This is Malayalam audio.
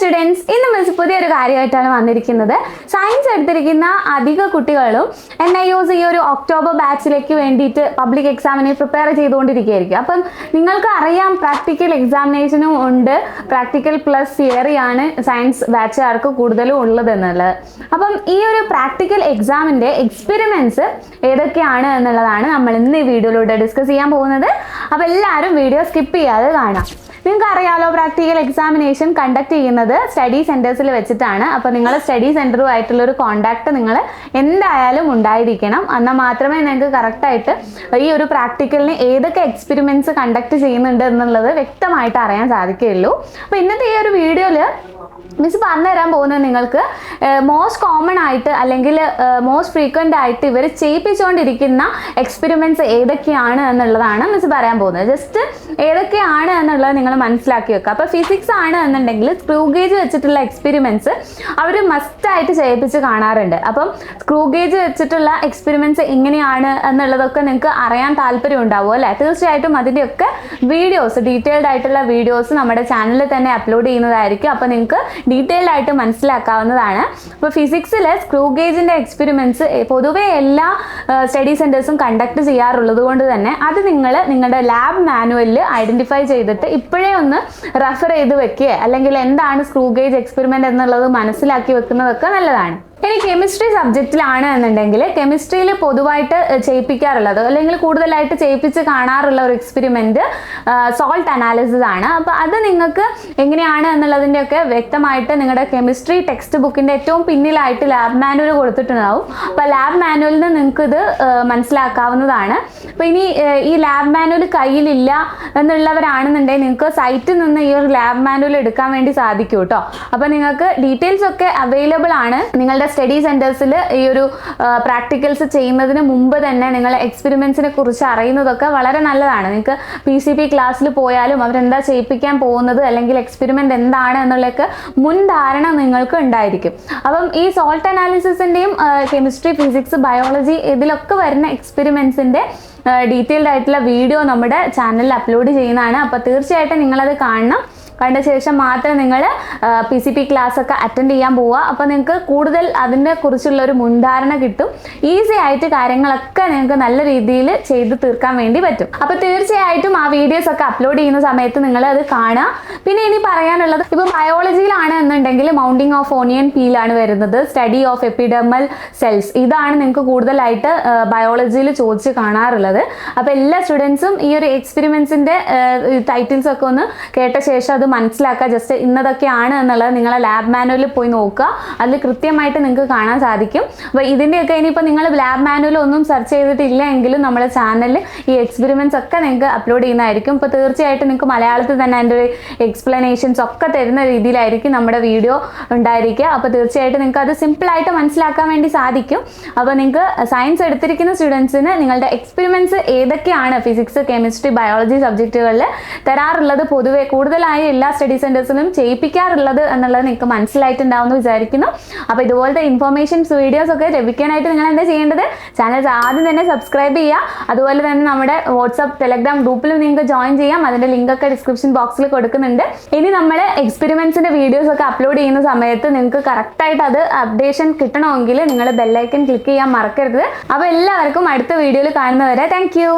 സ്റ്റുഡൻസ്, ഇന്ന് മിസ് പുതിയൊരു കാര്യമായിട്ടാണ് വന്നിരിക്കുന്നത്. സയൻസ് എടുത്തിരിക്കുന്ന അധിക കുട്ടികളും NIOS ഈ ഒരു ഒക്ടോബർ ബാച്ചിലേക്ക് വേണ്ടിയിട്ട് പബ്ലിക് എക്സാമിനെ പ്രിപ്പയർ ചെയ്തുകൊണ്ടിരിക്കുകയായിരിക്കും. അപ്പം നിങ്ങൾക്ക് അറിയാം പ്രാക്ടിക്കൽ എക്സാമിനേഷനും ഉണ്ട്, പ്രാക്ടിക്കൽ പ്ലസ് തിയറിയാണ് സയൻസ് ബാച്ചുകാർക്ക് കൂടുതലും ഉള്ളത് എന്നുള്ളത്. അപ്പം ഈ ഒരു പ്രാക്ടിക്കൽ എക്സാമിൻ്റെ എക്സ്പെരിമെൻറ്റ്സ് ഏതൊക്കെയാണ് എന്നുള്ളതാണ് നമ്മൾ ഇന്ന് ഈ വീഡിയോയിലൂടെ ഡിസ്കസ് ചെയ്യാൻ പോകുന്നത്. അപ്പോൾ എല്ലാവരും വീഡിയോ സ്കിപ്പ് ചെയ്യാതെ കാണാം. നിങ്ങൾക്ക് അറിയാലോ, പ്രാക്ടിക്കൽ എക്സാമിനേഷൻ കണ്ടക്ട് ചെയ്യുന്നത് സ്റ്റഡി സെൻറ്റേഴ്സിൽ വെച്ചിട്ടാണ്. അപ്പോൾ നിങ്ങൾ സ്റ്റഡി സെൻറ്ററുമായിട്ടുള്ളൊരു കോൺടാക്റ്റ് നിങ്ങൾ എന്തായാലും ഉണ്ടായിരിക്കണം. എന്നാൽ മാത്രമേ നിങ്ങൾക്ക് കറക്റ്റായിട്ട് ഈ ഒരു പ്രാക്ടിക്കലിന് ഏതൊക്കെ എക്സ്പെരിമെൻറ്റ്സ് കണ്ടക്ട് ചെയ്യുന്നുണ്ട് എന്നുള്ളത് വ്യക്തമായിട്ട് അറിയാൻ സാധിക്കുകയുള്ളൂ. അപ്പോൾ ഇന്നത്തെ ഈ ഒരു വീഡിയോയിൽ മിസ് പറഞ്ഞു തരാൻ പോകുന്നത് നിങ്ങൾക്ക് മോസ്റ്റ് കോമൺ ആയിട്ട് അല്ലെങ്കിൽ മോസ്റ്റ് ഫ്രീക്വൻ്റ് ആയിട്ട് ഇവർ ചെയ്യിപ്പിച്ചുകൊണ്ടിരിക്കുന്ന എക്സ്പെരിമെൻറ്റ്സ് ഏതൊക്കെയാണ് എന്നുള്ളതാണ് മിസ് പറയാൻ പോകുന്നത്. ജസ്റ്റ് ഏതൊക്കെയാണ് എന്നുള്ളത് നിങ്ങൾ മനസ്സിലാക്കി വെക്കുക. അപ്പോൾ ഫിസിക്സ് ആണ് എന്നുണ്ടെങ്കിൽ സ്ക്രൂ ഗേജ് വെച്ചിട്ടുള്ള എക്സ്പെരിമെൻറ്റ്സ് അവർ മസ്റ്റായിട്ട് ചെയ്യിപ്പിച്ച് കാണാറുണ്ട്. അപ്പം സ്ക്രൂ ഗേജ് വെച്ചിട്ടുള്ള എക്സ്പെരിമെൻറ്റ്സ് എങ്ങനെയാണ് എന്നുള്ളതൊക്കെ നിങ്ങൾക്ക് അറിയാൻ താല്പര്യം ഉണ്ടാവും അല്ലേ? തീർച്ചയായിട്ടും അതിൻ്റെയൊക്കെ വീഡിയോസ്, ഡീറ്റെയിൽഡ് ആയിട്ടുള്ള വീഡിയോസ് നമ്മുടെ ചാനലിൽ തന്നെ അപ്ലോഡ് ചെയ്യുന്നതായിരിക്കും. അപ്പോൾ നിങ്ങൾക്ക് ഡീറ്റെയിൽഡ് ആയിട്ട് മനസ്സിലാക്കാവുന്നതാണ്. അപ്പോൾ ഫിസിക്സിലെ സ്ക്രൂ ഗേജിൻ്റെ എക്സ്പെരിമെൻറ്റ്സ് പൊതുവെ എല്ലാ സ്റ്റഡി സെൻറ്റേഴ്സും കണ്ടക്ട് ചെയ്യാറുള്ളത് കൊണ്ട് തന്നെ അത് നിങ്ങളുടെ ലാബ് മാനുവലിൽ ഐഡൻറ്റിഫൈ ചെയ്തിട്ട് ഇപ്പോഴേ ഒന്ന് റെഫർ ചെയ്ത് വെക്കുക, അല്ലെങ്കിൽ എന്താണ് സ്ക്രൂ ഗേജ് എക്സ്പെരിമെൻറ്റ് എന്നുള്ളത് മനസ്സിലാക്കി വെക്കുന്നതൊക്കെ നല്ലതാണ്. ഇനി കെമിസ്ട്രി സബ്ജക്റ്റിലാണ് എന്നുണ്ടെങ്കിൽ കെമിസ്ട്രിയിൽ പൊതുവായിട്ട് ചെയ്യിപ്പിക്കാറുള്ളത് അല്ലെങ്കിൽ കൂടുതലായിട്ട് ചെയ്യിപ്പിച്ച് കാണാറുള്ള ഒരു എക്സ്പെരിമെൻറ്റ് സോൾട്ട് അനാലിസിസ് ആണ്. അപ്പോൾ അത് നിങ്ങൾക്ക് എങ്ങനെയാണ് എന്നുള്ളതിൻ്റെയൊക്കെ വ്യക്തമായിട്ട് നിങ്ങളുടെ കെമിസ്ട്രി ടെക്സ്റ്റ് ബുക്കിൻ്റെ ഏറ്റവും പിന്നിലായിട്ട് ലാബ് മാനുവൽ കൊടുത്തിട്ടുണ്ടാവും. അപ്പോൾ ലാബ് മാനുവലിൽ നിന്ന് നിങ്ങൾക്ക് ഇത് മനസ്സിലാക്കാവുന്നതാണ്. അപ്പോൾ ഇനി ഈ ലാബ് മാനുവൽ കയ്യിലില്ല എന്നുള്ളവരാണെന്നുണ്ടെങ്കിൽ നിങ്ങൾക്ക് സൈറ്റിൽ നിന്ന് ഈ ഒരു ലാബ് മാനുവൽ എടുക്കാൻ വേണ്ടി സാധിക്കും കേട്ടോ. അപ്പോൾ നിങ്ങൾക്ക് ഡീറ്റെയിൽസ് ഒക്കെ അവൈലബിൾ ആണ്. നിങ്ങളുടെ സ്റ്റഡി സെൻറ്റേഴ്സിൽ ഈ ഒരു പ്രാക്ടിക്കൽസ് ചെയ്യുന്നതിന് മുമ്പ് തന്നെ നിങ്ങൾ എക്സ്പെരിമെൻറ്റ്സിനെ കുറിച്ച് അറിയുന്നതൊക്കെ വളരെ നല്ലതാണ്. നിങ്ങൾക്ക് PCP ക്ലാസ്സിൽ പോയാലും അവരെന്താ ചെയ്യിപ്പിക്കാൻ പോകുന്നത് അല്ലെങ്കിൽ എക്സ്പെരിമെൻ്റ് എന്താണ് എന്നുള്ളതൊക്കെ മുൻധാരണ നിങ്ങൾക്ക് ഉണ്ടായിരിക്കും. അപ്പം ഈ സോൾട്ട് അനാലിസിസിൻ്റെയും കെമിസ്ട്രി, ഫിസിക്സ്, ബയോളജി ഇതിലൊക്കെ വരുന്ന എക്സ്പെരിമെൻറ്റ്സിൻ്റെ ഡീറ്റെയിൽഡ് ആയിട്ടുള്ള വീഡിയോ നമ്മുടെ ചാനലിൽ അപ്ലോഡ് ചെയ്യുന്നതാണ്. അപ്പോൾ തീർച്ചയായിട്ടും നിങ്ങളത് കാണണം. കണ്ട ശേഷം മാത്രം നിങ്ങൾ PCP ക്ലാസ് ഒക്കെ അറ്റൻഡ് ചെയ്യാൻ പോവുക. അപ്പോൾ നിങ്ങൾക്ക് കൂടുതൽ അതിനെ കുറിച്ചുള്ള ഒരു മുൻധാരണ കിട്ടും. ഈസി ആയിട്ട് കാര്യങ്ങളൊക്കെ നിങ്ങൾക്ക് നല്ല രീതിയിൽ ചെയ്ത് തീർക്കാൻ വേണ്ടി പറ്റും. അപ്പോൾ തീർച്ചയായിട്ടും ആ വീഡിയോസ് ഒക്കെ അപ്ലോഡ് ചെയ്യുന്ന സമയത്ത് നിങ്ങൾ അത് കാണുക. പിന്നെ ഇനി പറയാനുള്ളത്, ഇപ്പോൾ ബയോളജിയിലാണ് എന്നുണ്ടെങ്കിൽ മൗണ്ടിങ് ഓഫ് ഓണിയൻ പീലാണ് വരുന്നത്, സ്റ്റഡി ഓഫ് എപ്പിഡെർമൽ സെൽസ്. ഇതാണ് നിങ്ങൾക്ക് കൂടുതലായിട്ട് ബയോളജിയിൽ ചോദിച്ച് കാണാറുള്ളത്. അപ്പോൾ എല്ലാ സ്റ്റുഡൻസും ഈ ഒരു എക്സ്പെരിമെൻറ്റ്സിൻ്റെ ടൈറ്റിൽസ് ഒക്കെ ഒന്ന് കേട്ട ശേഷം അത് മനസ്സിലാക്കുക. ജസ്റ്റ് ഇന്നതൊക്കെയാണ് എന്നുള്ളത് നിങ്ങളെ ലാബ് മാനുവലിൽ പോയി നോക്കുക, അതിൽ കൃത്യമായിട്ട് നിങ്ങൾക്ക് കാണാൻ സാധിക്കും. അപ്പോൾ ഇതിൻ്റെയൊക്കെ ഇനിയിപ്പോൾ നിങ്ങൾ ലാബ് മാനുവൽ ഒന്നും സെർച്ച് ചെയ്തിട്ടില്ല എങ്കിലും നമ്മുടെ ചാനലിൽ ഈ എക്സ്പെരിമെൻറ്റ്സ് ഒക്കെ നിങ്ങൾക്ക് അപ്ലോഡ് ചെയ്യുന്നതായിരിക്കും. ഇപ്പോൾ തീർച്ചയായിട്ടും നിങ്ങൾക്ക് മലയാളത്തിൽ തന്നെ അതിൻ്റെ ഒരു എക്സ്പ്ലനേഷൻസ് ഒക്കെ തരുന്ന രീതിയിലായിരിക്കും നമ്മുടെ വീഡിയോ ഉണ്ടായിരിക്കുക. അപ്പോൾ തീർച്ചയായിട്ടും നിങ്ങൾക്ക് അത് സിമ്പിളായിട്ട് മനസ്സിലാക്കാൻ വേണ്ടി സാധിക്കും. അപ്പോൾ നിങ്ങൾക്ക് സയൻസ് എടുത്തിരിക്കുന്ന സ്റ്റുഡൻസിന് നിങ്ങളുടെ എക്സ്പെരിമെൻറ്റ്സ് ഏതൊക്കെയാണ് ഫിസിക്സ്, കെമിസ്ട്രി, ബയോളജി സബ്ജക്റ്റുകളിൽ തരാറുള്ളത്, പൊതുവെ കൂടുതലായി എല്ലാ സ്റ്റഡി സെൻറ്റേഴ്സിലും ചെയ്യിപ്പിക്കാറുള്ളത് എന്നുള്ളത് നിങ്ങൾക്ക് മനസ്സിലായിട്ടുണ്ടാവുമെന്ന് വിചാരിക്കുന്നു. അപ്പോൾ ഇതുപോലത്തെ ഇൻഫോർമേഷൻസ്, വീഡിയോസ് ഒക്കെ ലഭിക്കാനായിട്ട് നിങ്ങൾ എന്താ ചെയ്യേണ്ടത്? ചാനൽ ആദ്യം തന്നെ സബ്സ്ക്രൈബ് ചെയ്യുക. അതുപോലെ തന്നെ നമ്മുടെ വാട്സ്ആപ്പ്, ടെലഗ്രാം ഗ്രൂപ്പിൽ നിങ്ങൾക്ക് ജോയിൻ ചെയ്യാം. അതിൻ്റെ ലിങ്കൊക്കെ ഡിസ്ക്രിപ്ഷൻ ബോക്സിൽ കൊടുക്കുന്നുണ്ട്. ഇനി നമ്മൾ എക്സ്പെരിമെൻറ്റ്സിൻ്റെ വീഡിയോസ് ഒക്കെ അപ്ലോഡ് ചെയ്യുന്ന സമയത്ത് നിങ്ങൾക്ക് കറക്റ്റായിട്ട് അത് അപ്ഡേഷൻ കിട്ടണമെങ്കിൽ നിങ്ങൾ ബെല്ലൈക്കൺ ക്ലിക്ക് ചെയ്യാൻ മറക്കരുത്. അപ്പോൾ എല്ലാവർക്കും അടുത്ത വീഡിയോയിൽ കാണുന്നവരെ താങ്ക് യു.